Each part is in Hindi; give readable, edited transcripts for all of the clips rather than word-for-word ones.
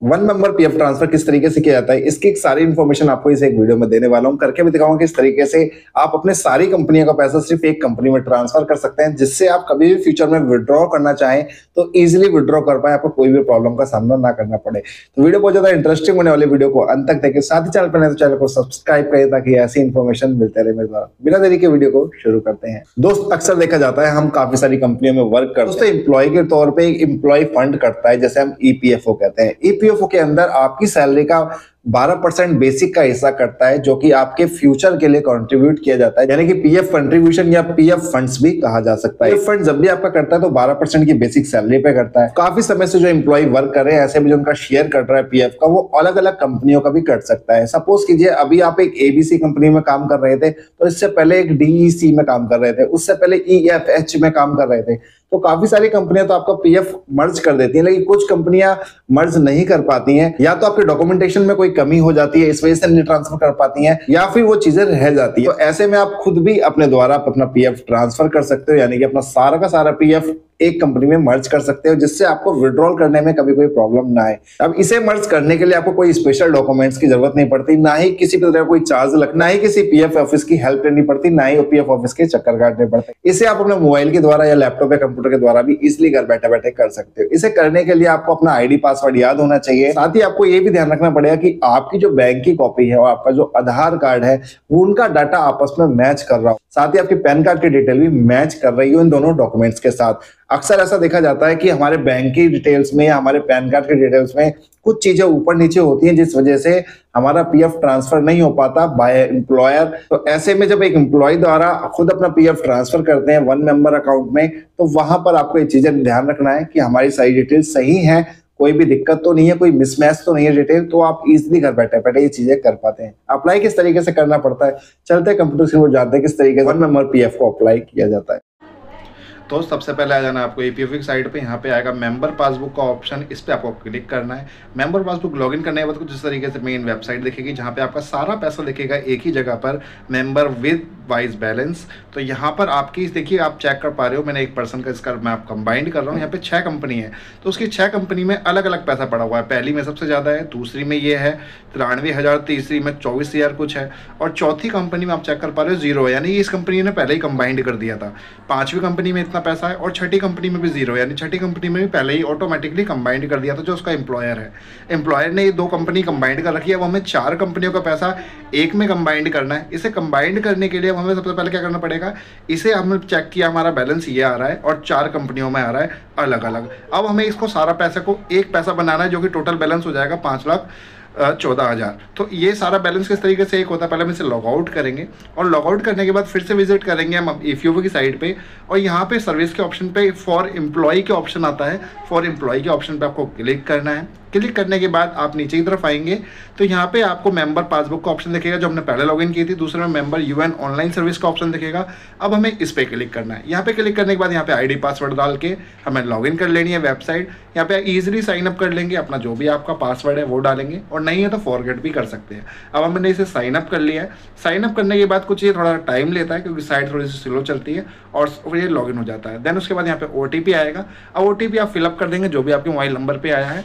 वन मेंबर पीएफ ट्रांसफर किस तरीके से किया जाता है, इसकी सारी इन्फॉर्मेशन आपको इस एक वीडियो में देने वाला हूं। करके भी दिखाऊंगा किस तरीके से आप अपने सारी कंपनियों का पैसा सिर्फ एक कंपनी में ट्रांसफर कर सकते हैं, जिससे आप कभी भी फ्यूचर में विड्रॉ करना चाहें तो इजीली विड्रॉ कर पाए, आपको कोई भी प्रॉब्लम का सामना ना करना पड़े। तो वीडियो बहुत ज्यादा इंटरेस्टिंग होने वाली, वीडियो को अंत तक देखें। साथ ही चैनल पर नए तो चैनल को सब्सक्राइब करें ताकि ऐसी इन्फॉर्मेशन मिलते रहे मेरे द्वारा। बिना देरी के वीडियो को शुरू करते हैं। दोस्त, अक्सर देखा जाता है हम काफी सारी कंपनियों में वर्क करते हैं, एम्प्लॉय के तौर पर एक एम्प्लॉय फंड करता है, जैसे हम ईपीएफओ कहते हैं। ईपीएफओ के अंदर आपकी सैलरी का 12% बेसिक का हिस्सा करता है, जो कि आपके फ्यूचर के लिए कंट्रीब्यूट किया जाता है, यानी कि पीएफ कंट्रीब्यूशन या पीएफ फंड्स भी कहा जा सकता है। पीएफ फंड जब भी आपका करता है तो 12% की बेसिक सैलरी पे करता है। काफी समय से जो एम्प्लॉय वर्क कर रहे हैं, ऐसे भी जो उनका शेयर कट रहा है पीएफ का, वो अलग अलग कंपनियों का भी कट सकता है। सपोज कीजिए अभी आप एक एबीसी कंपनी में काम कर रहे थे, तो इससे पहले एक डीईसी में काम कर रहे थे, उससे पहले ईएफएच में काम कर रहे थे। तो काफी सारी कंपनियां तो आपका पीएफ मर्ज कर देती हैं, लेकिन कुछ कंपनियां मर्ज नहीं कर पाती हैं, या तो आपके डॉक्यूमेंटेशन में कोई कमी हो जाती है, इस वजह से नहीं ट्रांसफर कर पाती हैं, या फिर वो चीजें रह जाती है। तो ऐसे में आप खुद भी अपने द्वारा अपना पीएफ ट्रांसफर कर सकते हो, यानी कि अपना सारा का सारा पीएफ एक कंपनी में मर्ज कर सकते हो, जिससे आपको विड्रॉल करने में कभी कोई प्रॉब्लम ना आए। अब इसे मर्ज करने के लिए आपको कोई स्पेशल डॉक्यूमेंट्स की जरूरत नहीं पड़ती, ना ही किसी तरह कोई चार्ज लगना, ना ही किसी पीएफ ऑफिस की हेल्प लेनी पड़ती, ना ही पीएफ ऑफिस के चक्कर काटने पड़ते। इसे आप अपने मोबाइल के द्वारा या लैपटॉप या कंप्यूटर के द्वारा भी इजिली घर बैठे बैठे कर सकते हो। इसे करने के लिए आपको अपना आईडी पासवर्ड याद होना चाहिए। साथ ही आपको ये भी ध्यान रखना पड़ेगा कि आपकी जो बैंक की कॉपी है और आपका जो आधार कार्ड है, वो उनका डाटा आपस में मैच कर रहा हो। साथ ही आपकी पैन कार्ड की डिटेल भी मैच कर रही हो इन दोनों डॉक्यूमेंट्स के साथ। अक्सर ऐसा देखा जाता है कि हमारे बैंक की डिटेल्स में या हमारे पैन कार्ड की डिटेल्स में कुछ चीजें ऊपर नीचे होती हैं, जिस वजह से हमारा पीएफ ट्रांसफर नहीं हो पाता बाय एम्प्लॉयर। तो ऐसे में जब एक एम्प्लॉय द्वारा खुद अपना पीएफ ट्रांसफर करते हैं वन मेंबर अकाउंट में, तो वहां पर आपको ये चीजें ध्यान रखना है कि हमारी सारी डिटेल सही है, कोई भी दिक्कत तो नहीं है, कोई मिसमैच तो नहीं है डिटेल, तो आप इजीली घर बैठे बैठे ये चीजें कर पाते हैं। अप्लाई किस तरीके से करना पड़ता है, चलते कंप्यूटर स्क्रीन पर जानते हैं किस तरीके से वन मेंबर पीएफ को अप्लाई किया जाता है। तो सबसे पहले आ जाना आपको ईपीएफओ की साइट पे। यहाँ पे आएगा मेंबर पासबुक का ऑप्शन, इस पे आपको क्लिक करना है। मेंबर पासबुक लॉगिन करने के बाद कुछ इस तरीके से मेन वेबसाइट दिखेगी, जहाँ पे आपका सारा पैसा दिखेगा एक ही जगह पर, मेंबर विद वाइज बैलेंस। तो यहाँ पर आपकी देखिए, आप चेक कर पा रहे हो, मैंने एक पर्सन का इसका मैं आप कंबाइंड कर रहा हूँ। यहाँ पे 6 कंपनी है, तो उसकी 6 कंपनी में अलग अलग पैसा पड़ा हुआ है। पहली में सबसे ज़्यादा है, दूसरी में ये है 93,000, तीसरी में 24,000 कुछ है, और चौथी कंपनी में आप चेक कर पा रहे हो 0 है, यानी कि इस कंपनी ने पहले ही कंबाइंड कर दिया था। 5वीं कंपनी में इतना पैसा है, और छठी कंपनी में भी 0, यानी छठी कंपनी में भी पहले ही ऑटोमेटिकली कंबाइंड कर दिया था जो उसका एम्प्लॉयर है। एम्प्लॉयर ने ये 2 कंपनी कंबाइंड कर रखी है, अब हमें 4 कंपनियों का पैसा एक में कंबाइंड करना है। इसे कंबाइंड करने के लिए हमें सबसे पहले क्या करना पड़ेगा, इसे हमने चेक किया, हमारा बैलेंस ये आ रहा है और 4 कंपनियों में आ रहा है अलग अलग। अब हमें इसको सारा पैसे को एक पैसा बनाना है, जो कि टोटल बैलेंस हो जाएगा 5,14,000। तो ये सारा बैलेंस किस तरीके से एक होता है, पहले हम इसे लॉग आउट करेंगे, और लॉग आउट करने के बाद फिर से विजिट करेंगे हम ईपीएफओ की साइट पे, और यहाँ पे सर्विस के ऑप्शन पे फॉर एम्प्लॉय के ऑप्शन आता है। फॉर एम्प्लॉय के ऑप्शन पे आपको क्लिक करना है। क्लिक करने के बाद आप नीचे की तरफ आएंगे तो यहाँ पे आपको मेंबर पासबुक का ऑप्शन दिखेगा, जो हमने पहले लॉगिन की थी। दूसरे में मेंबर यूएन ऑनलाइन सर्विस का ऑप्शन दिखेगा। अब हमें इस पे क्लिक करना है। यहाँ पे क्लिक करने के बाद यहाँ पे आईडी पासवर्ड डाल के हमें लॉगिन कर लेनी है वेबसाइट। यहाँ पे इजीली साइन अप कर लेंगे, अपना जो भी आपका पासवर्ड है वो डालेंगे, और नहीं है तो फॉरगेट भी कर सकते हैं। अब हमने इसे साइन अप कर लिया है। साइन अप करने के बाद कुछ ये थोड़ा टाइम लेता है, क्योंकि साइट थोड़ी सी स्लो चलती है, और ये लॉगिन हो जाता है। देन उसके बाद यहाँ पे ओटीपी आएगा। अब ओटीपी आप फिलअप कर देंगे जो भी आपके मोबाइल नंबर पे आया है।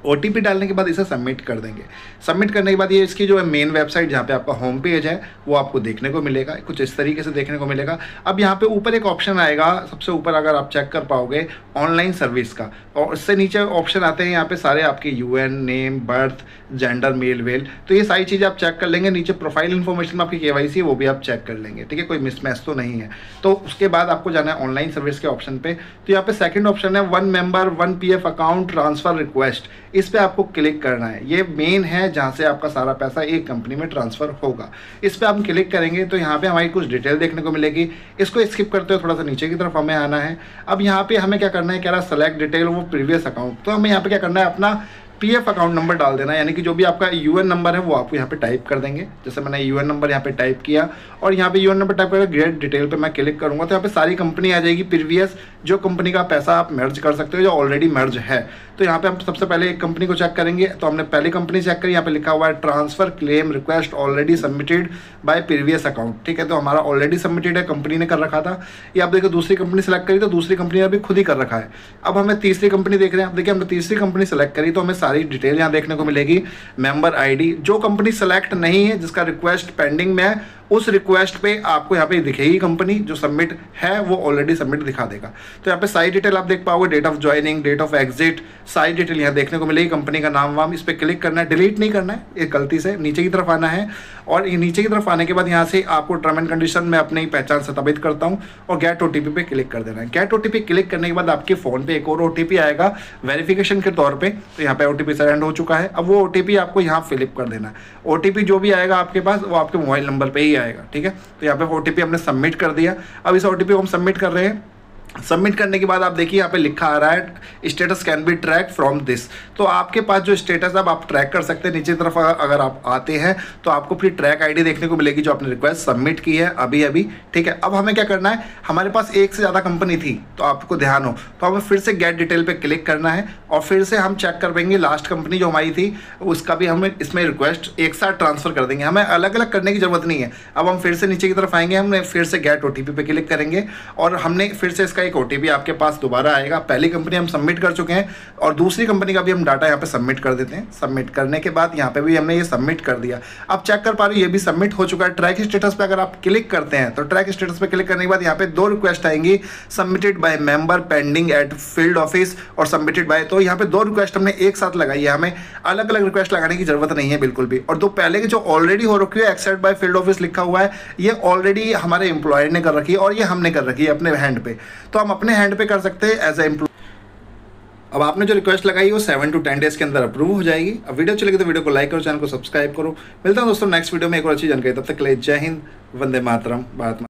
ओटीपी डालने के बाद इसे सबमिट कर देंगे। सबमिट करने के बाद ये इसकी जो है मेन वेबसाइट, जहाँ पे आपका होम पेज है, वो आपको देखने को मिलेगा, कुछ इस तरीके से देखने को मिलेगा। अब यहाँ पे ऊपर एक ऑप्शन आएगा, सबसे ऊपर अगर आप चेक कर पाओगे, ऑनलाइन सर्विस का, और उससे नीचे ऑप्शन आते हैं यहाँ पे सारे आपके UAN, name, birth, gender, male वेल। तो ये सारी चीज़ें आप चेक कर लेंगे। नीचे प्रोफाइल इन्फॉर्मेशन में आपकी केवाईसी है, वो भी आप चेक कर लेंगे, ठीक है, कोई मिसमैच तो नहीं है। तो उसके बाद आपको जाना है ऑनलाइन सर्विस के ऑप्शन पे। तो यहाँ पे सेकंड ऑप्शन है one member one PF account transfer request, इस पे आपको क्लिक करना है। ये मेन है जहाँ से आपका सारा पैसा एक कंपनी में ट्रांसफर होगा। इस पे आप क्लिक करेंगे तो यहाँ पे हमारी कुछ डिटेल देखने को मिलेगी। इसको स्किप करते हुए थोड़ा सा नीचे की तरफ हमें आना है। अब यहाँ पे हमें क्या करना है, कह रहा है सेलेक्ट डिटेल वो प्रीवियस अकाउंट। तो हमें यहाँ पे क्या करना है, अपना पीएफ अकाउंट नंबर डाल देना, यानी कि जो भी आपका यूएन नंबर है वो आपको यहाँ पे टाइप कर देंगे। जैसे मैंने यूएन नंबर यहाँ पे टाइप किया, और यहाँ पे यूएन नंबर टाइप करके गेट डिटेल पे मैं क्लिक करूँगा तो यहाँ पे सारी कंपनी आ जाएगी प्रीवियस, जो कंपनी का पैसा आप मर्ज कर सकते हो, जो ऑलरेडी मर्ज है। तो यहाँ पे हम सबसे पहले एक कंपनी को चेक करेंगे। तो हमने पहली कंपनी चेक करी, यहाँ पे लिखा हुआ है transfer claim request already submitted by previous account, ठीक है। तो हमारा ऑलरेडी सबमिटेड है, कंपनी ने कर रखा था। ये आप देखो दूसरी कंपनी सेलेक्ट करी तो दूसरी कंपनी ने भी खुद ही कर रखा है। अब हमें तीसरी कंपनी देख रहे हैं। अब देखिए हमने तीसरी कंपनी सेलेक्ट करी तो हमें सारी डिटेल यहाँ देखने को मिलेगी। मेंबर आईडी, जो कंपनी सेलेक्ट नहीं है जिसका रिक्वेस्ट पेंडिंग में है उस रिक्वेस्ट पे आपको यहाँ पे दिखेगी कंपनी, जो सबमिट है वो ऑलरेडी सबमिट दिखा देगा। तो यहाँ पे सारी डिटेल आप देख पाओगे, date of joining, date of exit, सारी डिटेल यहाँ देखने को मिलेगी। कंपनी का नाम वाम, इस पर क्लिक करना है, डिलीट नहीं करना है, ये गलती से नीचे की तरफ आना है। और ये नीचे की तरफ आने के बाद यहाँ से आपको टर्म एंड कंडीशन में अपनी पहचान सत्यापित करता हूँ और गेट ओटीपी पे क्लिक कर देना है। गेट ओटीपी क्लिक करने के बाद आपके फ़ोन पे एक और ओटीपी आएगा वेरिफिकेशन के तौर पे। तो यहाँ पे ओटीपी सेंड हो चुका है। अब वो ओटीपी आपको यहाँ फिलिप कर देना है। ओटीपी जो भी आएगा आपके पास वो आपके मोबाइल नंबर पे ही आएगा, ठीक है। तो यहाँ पे ओटीपी हमने सबमिट कर दिया। अब इस ओटीपी को हम सबमिट कर रहे हैं। सबमिट करने के बाद आप देखिए यहाँ पे लिखा आ रहा है status can be track from this. तो आपके पास जो स्टेटस है आप ट्रैक कर सकते हैं। नीचे की तरफ अगर आप आते हैं तो आपको अपनी ट्रैक आईडी देखने को मिलेगी जो आपने रिक्वेस्ट सबमिट की है अभी अभी, ठीक है। अब हमें क्या करना है, हमारे पास एक से ज़्यादा कंपनी थी तो आपको ध्यान हो तो हमें फिर से गेट डिटेल पर क्लिक करना है और फिर से हम चेक कर पाएंगे लास्ट कंपनी जो हमारी थी उसका भी हमें इसमें रिक्वेस्ट एक साथ ट्रांसफर कर देंगे। हमें अलग अलग करने की जरूरत नहीं है। अब हम फिर से नीचे की तरफ आएंगे, हमने फिर से गेट ओटीपी पे क्लिक करेंगे और हमने फिर से इसका एक ओटीपी आपके पास दोबारा आएगा। पहली कंपनी हम सबमिट कर चुके हैं और दूसरी कंपनी का भी हम डाटा यहाँ पे सबमिट कर देते हैं। सबमिट करने के बाद यहाँ पे भी हमने ये सबमिट कर दिया। अब चेक कर पा रहे हो ये भी सबमिट हो चुका है। ट्रैक स्टेटस पे अगर आप क्लिक करते हैं तो ट्रैक स्टेटस पे क्लिक करने के बाद यहाँ पे 2 रिक्वेस्ट आएंगी, submitted by member, pending at field office और सबमिटेड बाय। तो यहाँ पे 2 रिक्वेस्ट हमने एक साथ लगाई है। हमें अलग अलग रिक्वेस्ट लगाने की जरूरत नहीं है बिल्कुल भी। और 2 पहले की जो ऑलरेडी हो रखी है एक्सेप्ट बाय फील्ड ऑफिस लिखा हुआ है, ये ऑलरेडी हमारे एम्प्लॉयर ने कर रखी है और ये हमने कर रखी है अपने हैंड पे। तो हम अपने हैंड पे कर सकते हैं एज ए एम्प्लॉय। अब आपने जो रिक्वेस्ट लगाई वो 7 to 10 डेज के अंदर अप्रूव हो जाएगी। अब वीडियो चलेगी तो वीडियो को लाइक करो, चैनल को सब्सक्राइब करो। मिलता हूं दोस्तों नेक्स्ट वीडियो में एक और अच्छी जानकारी। तब तक के लिए जय हिंद, वंदे मातरम, भारत।